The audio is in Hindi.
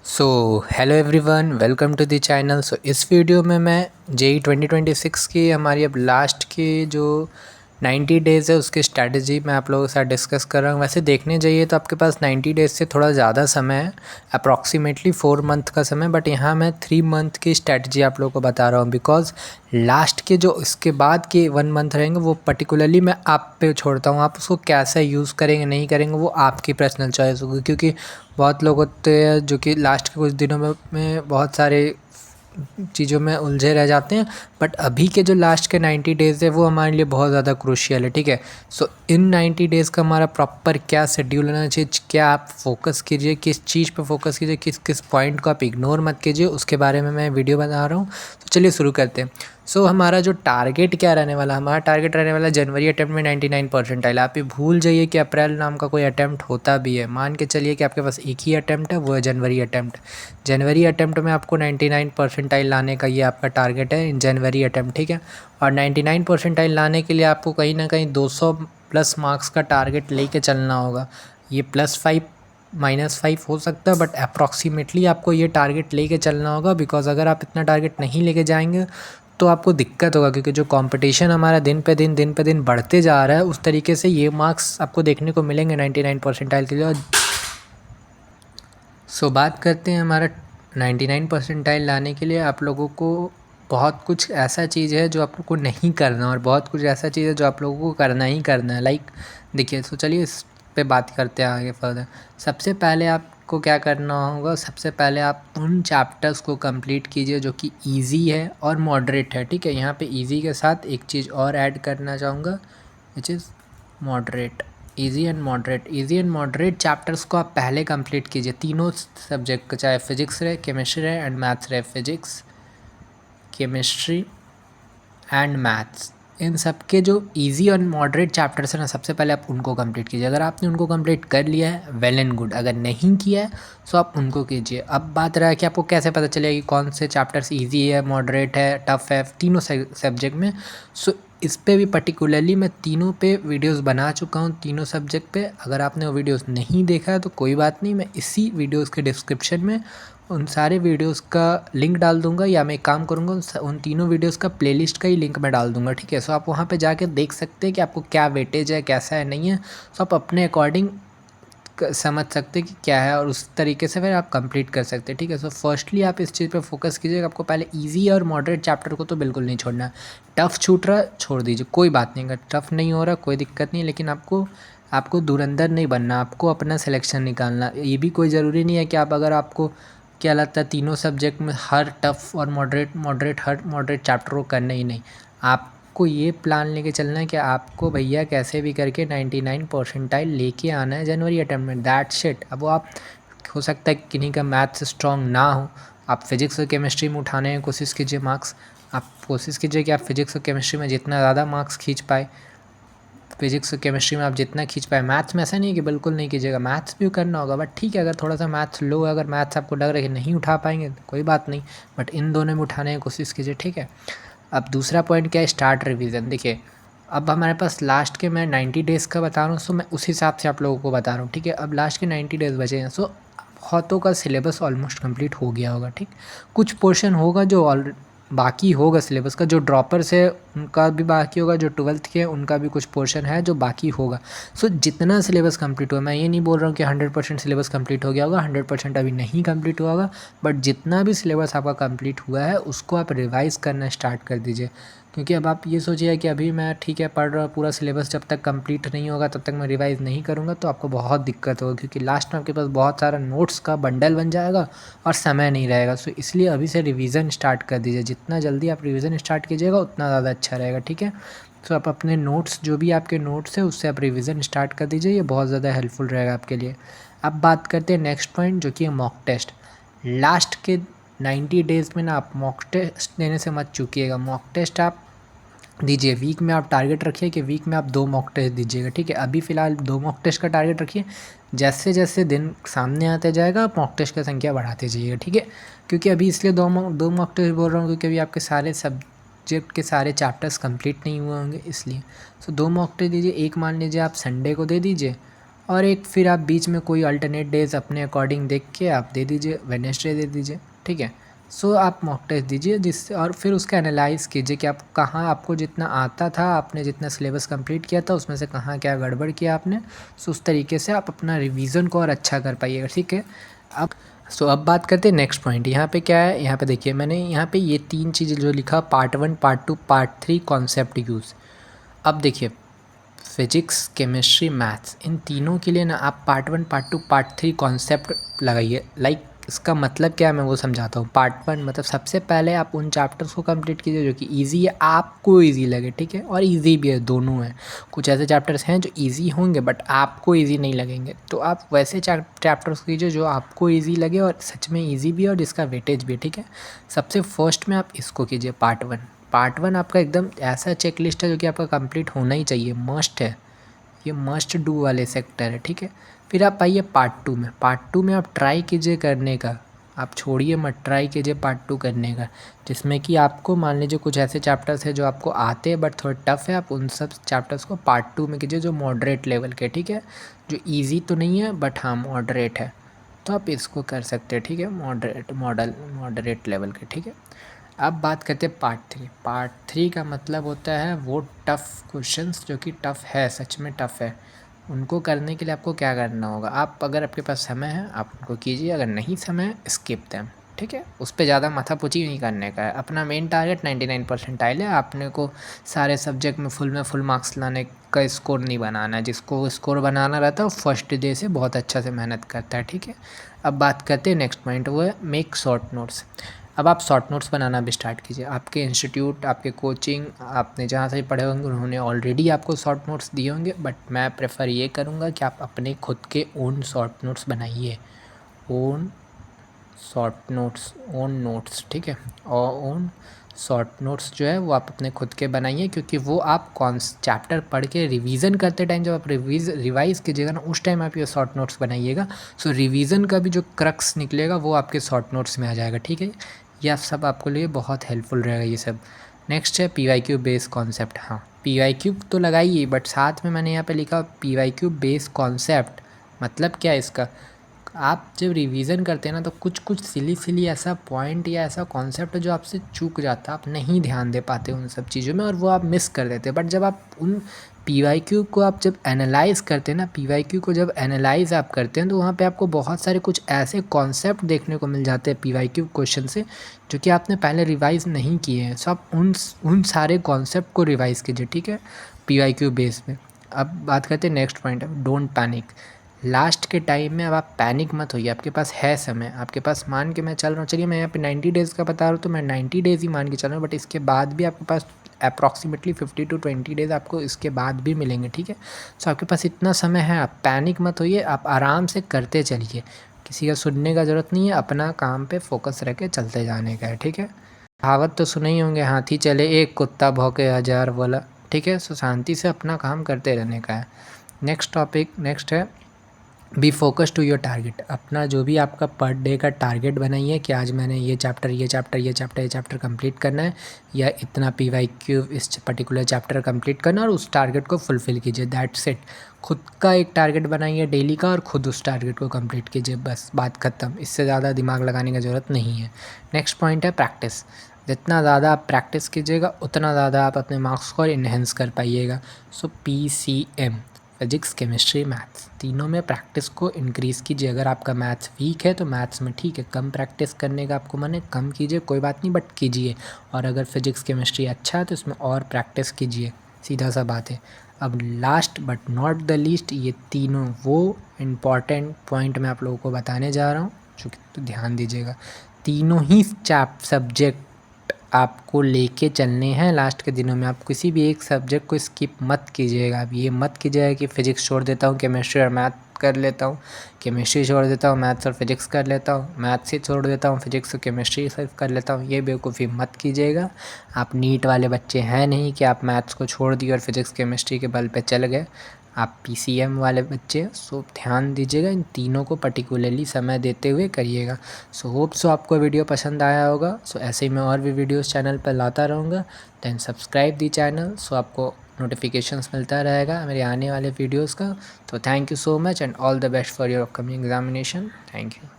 So hello everyone, welcome to the channel. So इस वीडियो में मैं जेई 2026 की हमारी अब लास्ट की जो 90 डेज़ है उसकी स्ट्रैटेजी मैं आप लोगों के साथ डिस्कस कर रहा हूँ। वैसे देखने जाइए तो आपके पास 90 डेज़ से थोड़ा ज़्यादा समय है, अप्रॉक्सीमेटली 4 मंथ का समय, बट यहाँ मैं 3 मंथ की स्ट्रैटेजी आप लोगों को बता रहा हूँ बिकॉज लास्ट के जो इसके बाद के 1 मंथ रहेंगे वो पर्टिकुलरली मैं आप पे छोड़ता हूँ। आप उसको कैसे यूज़ करेंगे नहीं करेंगे वो आपकी पर्सनल चॉइस होगी, क्योंकि बहुत लोग होते हैं जो कि लास्ट के कुछ दिनों में बहुत सारे चीज़ों में उलझे रह जाते हैं, बट अभी के जो लास्ट के 90 डेज़ है वो हमारे लिए बहुत ज़्यादा क्रूशियल है। ठीक है, सो इन 90 डेज़ का हमारा प्रॉपर क्या शेड्यूल होना चाहिए, क्या आप फोकस कीजिए, किस चीज़ पे फोकस कीजिए, किस किस पॉइंट को आप इग्नोर मत कीजिए, उसके बारे में मैं वीडियो बना रहा हूँ। तो चलिए शुरू करते हैं। सो हमारा जो टारगेट क्या रहने वाला, हमारा टारगेट रहने वाला जनवरी अटैम्प्ट में 99 परसेंटाइल। आप ये भूल जाइए कि अप्रैल नाम का कोई अटैम्प्ट होता भी है। मान के चलिए कि आपके पास एक ही अटैम्प्ट है, वो है जनवरी अटैम्प्ट। जनवरी अटैम्प्ट में आपको 99 परसेंटाइल लाने का ये आपका टारगेट है इन जनवरी अटैम्प्ट। ठीक है, और 99 परसेंटाइल लाने के लिए आपको कहीं ना कहीं 200 प्लस मार्क्स का टारगेट लेके चलना होगा। ये +5 -5 हो सकता है, बट अप्रॉक्सीमेटली आपको ये टारगेट लेके चलना होगा बिकॉज अगर आप इतना टारगेट नहीं लेके जाएंगे तो आपको दिक्कत होगा, क्योंकि जो कंपटीशन हमारा दिन पे दिन बढ़ते जा रहा है उस तरीके से ये मार्क्स आपको देखने को मिलेंगे 99 परसेंटाइल के लिए। सो बात करते हैं हमारा 99 परसेंटाइल लाने के लिए आप लोगों को बहुत कुछ ऐसा चीज़ है जो आप लोग को नहीं करना और बहुत कुछ ऐसा चीज़ है जो आप लोगों को करना ही करना है। लाइक देखिए, तो चलिए इस पे बात करते हैं आगे फर्दर। सबसे पहले आपको क्या करना होगा, सबसे पहले आप उन चैप्टर्स को कंप्लीट कीजिए जो कि इजी है और मॉडरेट है। ठीक है, यहाँ पे इजी के साथ एक चीज़ और ऐड करना चाहूँगा which is moderate. Easy and moderate chapters को आप पहले कंप्लीट कीजिए, तीनों सब्जेक्ट का, चाहे फिजिक्स रहे, केमिस्ट्री रहे एंड मैथ्स रहे। फिजिक्स, केमिस्ट्री एंड मैथ्स, इन सब के जो इजी और मॉडरेट चैप्टर्स हैं ना, सबसे पहले आप उनको कंप्लीट कीजिए। अगर आपने उनको कंप्लीट कर लिया है वेल एंड गुड, अगर नहीं किया है तो आप उनको कीजिए। अब बात रहा है कि आपको कैसे पता चलेगा कि कौन से चैप्टर्स इजी है, मॉडरेट है, टफ़ है, तीनों सब्जेक्ट में। सो इस पे भी पर्टिकुलरली मैं तीनों पे वीडियोस बना चुका हूँ, तीनों सब्जेक्ट पे। अगर आपने वो वीडियोस नहीं देखा है तो कोई बात नहीं, मैं इसी वीडियोस के डिस्क्रिप्शन में उन सारे वीडियोस का लिंक डाल दूंगा, या मैं एक काम करूँगा उन तीनों वीडियोस का प्लेलिस्ट का ही लिंक मैं डाल दूंगा। ठीक है, सो आप वहाँ पे जाके देख सकते हैं कि आपको क्या वेटेज है, कैसा है, नहीं है। सो आप अपने अकॉर्डिंग समझ सकते हैं कि क्या है और उस तरीके से फिर आप कंप्लीट कर सकते हैं। ठीक है, सो फर्स्टली आप इस चीज़ पे फोकस कीजिएगा। आपको पहले इजी और मॉडरेट चैप्टर को तो बिल्कुल नहीं छोड़ना है। टफ़ छूट रहा छोड़ दीजिए, कोई बात नहीं। अगर टफ़ नहीं हो रहा कोई दिक्कत नहीं, लेकिन आपको आपको धुरंधर नहीं बनना, आपको अपना सिलेक्शन निकालना। ये भी कोई ज़रूरी नहीं है कि आप, अगर आपको क्या लगता है तीनों सब्जेक्ट में हर टफ़ और हर मॉडरेट चैप्टर को करना ही नहीं। आपको ये प्लान लेके चलना है कि आपको भैया कैसे भी करके 99 परसेंटाइल लेके आना है जनवरी अटेम्प्ट में, दैट्स इट। अब वो आप, हो सकता है किन्हीं का मैथ्स स्ट्रॉन्ग ना हो, आप फिजिक्स और केमिस्ट्री में उठाने की कोशिश कीजिए मार्क्स। आप कोशिश कीजिए कि आप फिजिक्स और केमिस्ट्री में जितना ज़्यादा मार्क्स खींच पाए, फिजिक्स और केमिस्ट्री में आप जितना खींच पाए। मैथ्स में ऐसा नहीं है कि बिल्कुल नहीं कीजिएगा, मैथ्स भी करना होगा, बट ठीक है अगर थोड़ा सा मैथ्स लो है, अगर मैथ्स आपको लग रहा है कि नहीं उठा पाएंगे तो कोई बात नहीं, बट इन दोनों में उठाने की कोशिश कीजिए। ठीक है, अब दूसरा पॉइंट क्या है, स्टार्ट रिवीजन। देखिए अब हमारे पास लास्ट के, मैं 90 डेज़ का बता रहा हूँ, सो मैं उस हिसाब से आप लोगों को बता रहा हूँ। ठीक है, अब लास्ट के 90 डेज़ बचे हैं, सो बहुतों का सिलेबस ऑलमोस्ट कंप्लीट हो गया होगा। ठीक, कुछ पोर्शन होगा जो बाकी होगा सिलेबस का, जो ड्रॉपर्स है उनका भी बाकी होगा, जो 12th के उनका भी कुछ पोर्शन है जो बाकी होगा। सो जितना सिलेबस कंप्लीट हुआ, मैं ये नहीं बोल रहा हूँ कि 100% सिलेबस कंप्लीट हो गया होगा, 100% अभी नहीं कंप्लीट हुआ होगा, बट जितना भी सिलेबस आपका कंप्लीट हुआ है उसको आप रिवाइज़ करना स्टार्ट कर दीजिए। क्योंकि अब आप ये सोचिए कि अभी मैं ठीक है पढ़ रहा हूँ, पूरा सिलेबस जब तक कंप्लीट नहीं होगा तब तक मैं रिवाइज़ नहीं करूँगा तो आपको बहुत दिक्कत होगी, क्योंकि लास्ट में आपके पास बहुत सारा नोट्स का बंडल बन जाएगा और समय नहीं रहेगा। सो इसलिए अभी से रिवीजन स्टार्ट कर दीजिए, जितना जल्दी आप रिवीजन स्टार्ट कीजिएगा उतना ज़्यादा अच्छा रहेगा। ठीक है, सो आप अपने नोट्स, जो भी आपके नोट्स है उससे आप रिवीजन स्टार्ट कर दीजिए, ये बहुत ज़्यादा हेल्पफुल रहेगा आपके लिए। अब बात करते हैं नेक्स्ट पॉइंट, जो कि है मॉक टेस्ट। लास्ट के 90 डेज़ में ना आप मॉक टेस्ट देने से मत चूकिएगा। मॉक टेस्ट आप दीजिए, वीक में आप टारगेट रखिए कि वीक में आप 2 मॉक टेस्ट दीजिएगा। ठीक है, अभी फ़िलहाल 2 मॉक टेस्ट का टारगेट रखिए, जैसे जैसे दिन सामने आते जाएगा आप मॉक टेस्ट की संख्या बढ़ाते जाइएगा। ठीक है, क्योंकि अभी इसलिए दो मॉक टेस्ट बोल रहा हूँ क्योंकि अभी आपके सारे सब्जेक्ट के सारे चैप्टर्स कंप्लीट नहीं हुए होंगे इसलिए। सो 2 मॉक टेस्ट दीजिए, एक मान लीजिए आप संडे को दे दीजिए और एक फिर आप बीच में कोई अल्टरनेट डेज़ अपने अकॉर्डिंग देख के आप दे दीजिए, वेडनेसडे दे दीजिए, ठीक है। सो आप मॉक टेस्ट दीजिए जिससे, और फिर उसका एनालाइज़ कीजिए कि आप कहाँ, आपको जितना आता था, आपने जितना सिलेबस कंप्लीट किया था उसमें से कहाँ क्या गड़बड़ किया आपने। सो उस तरीके से आप अपना रिवीजन को और अच्छा कर पाइएगा, ठीक है। अब बात करते हैं नेक्स्ट पॉइंट। यहाँ पे क्या है, यहाँ पे देखिए मैंने यहाँ पे ये 3 चीज़ें जो लिखा, part 1, part 2, part 3 concept use. अब देखिए फिजिक्स, केमिस्ट्री, मैथ्स, इन तीनों के लिए ना आप पार्ट 1, पार्ट 2, पार्ट 3 कॉन्सेप्ट लगाइए। लाइक इसका मतलब क्या है मैं वो समझाता हूँ। पार्ट 1 मतलब सबसे पहले आप उन चैप्टर्स को कंप्लीट कीजिए जो कि इजी है, आपको इजी लगे, ठीक है, और इजी भी है, दोनों है। कुछ ऐसे चैप्टर्स हैं जो इजी होंगे बट आपको इजी नहीं लगेंगे, तो आप वैसे चैप्टर्स कीजिए जो आपको इजी लगे और सच में इजी भी है और जिसका वेटेज भी है, ठीक है। सबसे फर्स्ट में आप इसको कीजिए, पार्ट 1। पार्ट 1 आपका एकदम ऐसा चेकलिस्ट है जो कि आपका कंप्लीट होना ही चाहिए, मस्ट है, ये मस्ट डू वाले सेक्टर है, ठीक है। फिर आप आइए पार्ट 2 में। पार्ट 2 में आप ट्राई कीजिए करने का, आप छोड़िए मत, ट्राई कीजिए पार्ट 2 करने का, जिसमें कि आपको मान लीजिए कुछ ऐसे चैप्टर्स है जो आपको आते हैं बट थोड़े टफ है, आप उन सब चैप्टर्स को पार्ट 2 में कीजिए जो मॉडरेट लेवल के, ठीक है, जो ईजी तो नहीं है बट हाँ मॉडरेट है, तो आप इसको कर सकते हैं, ठीक है, मॉडरेट लेवल के, ठीक है। अब बात करते हैं पार्ट 3। पार्ट 3 का मतलब होता है वो टफ़ क्वेश्चंस जो कि टफ़ है, सच में टफ़ है। उनको करने के लिए आपको क्या करना होगा, आप अगर आपके पास समय है आप उनको कीजिए, अगर नहीं समय है स्किप देम, ठीक है। उस पर ज़्यादा माथापुची नहीं करने का है। अपना मेन टारगेट 99 परसेंटाइल है, आपने को सारे सब्जेक्ट में फुल मार्क्स लाने का स्कोर नहीं बनाना है। जिसको स्कोर बनाना रहता है वो फर्स्ट डे से बहुत अच्छा से मेहनत करता है, ठीक है। अब बात करते हैं नेक्स्ट पॉइंट, वो है मेक शॉर्ट नोट्स। अब आप शॉर्ट नोट्स बनाना भी स्टार्ट कीजिए। आपके इंस्टीट्यूट, आपके कोचिंग, आपने जहाँ से पढ़े होंगे उन्होंने ऑलरेडी आपको शॉर्ट नोट्स दिए होंगे, बट मैं प्रेफर ये करूँगा कि आप अपने खुद के ओन शॉर्ट नोट्स बनाइए, own short notes, own notes, ठीक है। और ओन शॉर्ट नोट्स जो है वो आप अपने खुद के बनाइए, क्योंकि वो आप कौन चैप्टर पढ़ के रिवीजन करते टाइम जब आप रिवाइज कीजिएगा ना, उस टाइम आप ये शॉर्ट नोट्स बनाइएगा। सो रिवीजन का भी जो क्रक्स निकलेगा वो आपके शॉर्ट नोट्स में आ जाएगा, ठीक है। यह सब आपको लिए बहुत हेल्पफुल रहेगा ये सब। नेक्स्ट है PYQ बेस कॉन्सेप्ट। हाँ, PYQ तो लगाइए बट साथ में मैंने यहाँ पे लिखा PYQ बेस कॉन्सेप्ट। मतलब क्या है इसका, आप जब रिवीजन करते हैं ना तो कुछ कुछ सिली ऐसा पॉइंट या ऐसा कॉन्सेप्ट जो आपसे चूक जाता है, आप नहीं ध्यान दे पाते उन सब चीज़ों में और वो आप मिस कर देते हैं। बट जब आप उन PYQ को आप जब एनालाइज़ करते हैं ना, PYQ को जब एनालाइज़ आप करते हैं तो वहाँ पे आपको बहुत सारे कुछ ऐसे कॉन्सेप्ट देखने को मिल जाते हैं PYQ क्वेश्चन से जो कि आपने पहले रिवाइज़ नहीं किए हैं। सो आप उन सारे कॉन्सेप्ट को रिवाइज़ कीजिए, ठीक है, PYQ बेस में। अब बात करते हैं नेक्स्ट पॉइंट है डोंट पैनिक। लास्ट के टाइम में अब आप पैनिक मत होइए, आपके पास है समय, आपके पास मान के मैं चल रहा हूँ, चलिए मैं यहाँ पे 90 डेज़ का बता रहा हूँ तो मैं 90 डेज़ ही मान के चल रहा हूँ, बट इसके बाद भी आपके पास अप्रॉक्सीमेटली 50 to 20 डेज़ आपको इसके बाद भी मिलेंगे, ठीक है। सो आपके पास इतना समय है, आप पैनिक मत होइए, आप आराम से करते चलिए, किसी का सुनने का ज़रूरत नहीं है, अपना काम पे फोकस रख के चलते जाने का है, ठीक है। कहावत तो सुने ही होंगे, हाथी चले एक कुत्ता भौंके हज़ार वाला, ठीक है। सो शांति से अपना काम करते रहने का है। नेक्स्ट है be focus to your target. अपना जो भी आपका पर डे का टारगेट बनाइए कि आज मैंने ये चैप्टर कंप्लीट करना है, या इतना PYQ इस पर्टिकुलर चैप्टर कंप्लीट करना, और उस टारगेट को फुलफ़िल कीजिए, दैट्स इट। खुद का एक टारगेट बनाइए डेली का और खुद उस टारगेट को कंप्लीट कीजिए, बस बात ख़त्म। इससे ज़्यादा दिमाग लगाने की ज़रूरत नहीं है। नेक्स्ट पॉइंट है प्रैक्टिस। जितना ज़्यादा आप प्रैक्टिस कीजिएगा उतना ज़्यादा आप अपने मार्क्स को इन्हेंस कर पाइएगा। सो PCM, फिजिक्स, केमिस्ट्री, मैथ्स, तीनों में प्रैक्टिस को इंक्रीज़ कीजिए। अगर आपका मैथ्स वीक है तो मैथ्स में ठीक है, कम प्रैक्टिस करने का आपको मन है कम कीजिए, कोई बात नहीं, बट कीजिए। और अगर फिजिक्स केमिस्ट्री अच्छा है तो इसमें और प्रैक्टिस कीजिए, सीधा सा बात है। अब last but not the least, ये तीनों वो इम्पॉर्टेंट पॉइंट मैं आप लोगों को बताने जा रहा हूँ जो कि तो ध्यान दीजिएगा। तीनों ही सब्जेक्ट आपको लेके चलने हैं लास्ट के दिनों में। आप किसी भी एक सब्जेक्ट को स्किप मत कीजिएगा। आप ये मत कीजिएगा कि फ़िज़िक्स छोड़ देता हूँ, केमिस्ट्री और मैथ कर लेता हूँ, केमिस्ट्री छोड़ देता हूँ, मैथ्स और फिजिक्स कर लेता हूँ, मैथ्स से छोड़ देता हूँ, फिजिक्स और केमिस्ट्री सिर्फ कर लेता हूँ। ये बेवकूफ़ी मत कीजिएगा। आप नीट वाले बच्चे हैं नहीं कि आप मैथ्स को छोड़ दिए और फिजिक्स केमिस्ट्री के बल पे चल गए। आप PCM वाले बच्चे, सो ध्यान दीजिएगा, इन तीनों को पर्टिकुलरली समय देते हुए करिएगा। सो होप सो आपको वीडियो पसंद आया होगा। सो ऐसे ही मैं और भी वीडियोस चैनल पर लाता रहूँगा। देन सब्सक्राइब दी चैनल, सो आपको नोटिफिकेशंस मिलता रहेगा मेरे आने वाले वीडियोस का। तो thank you so much and all the best for your upcoming examination. Thank you.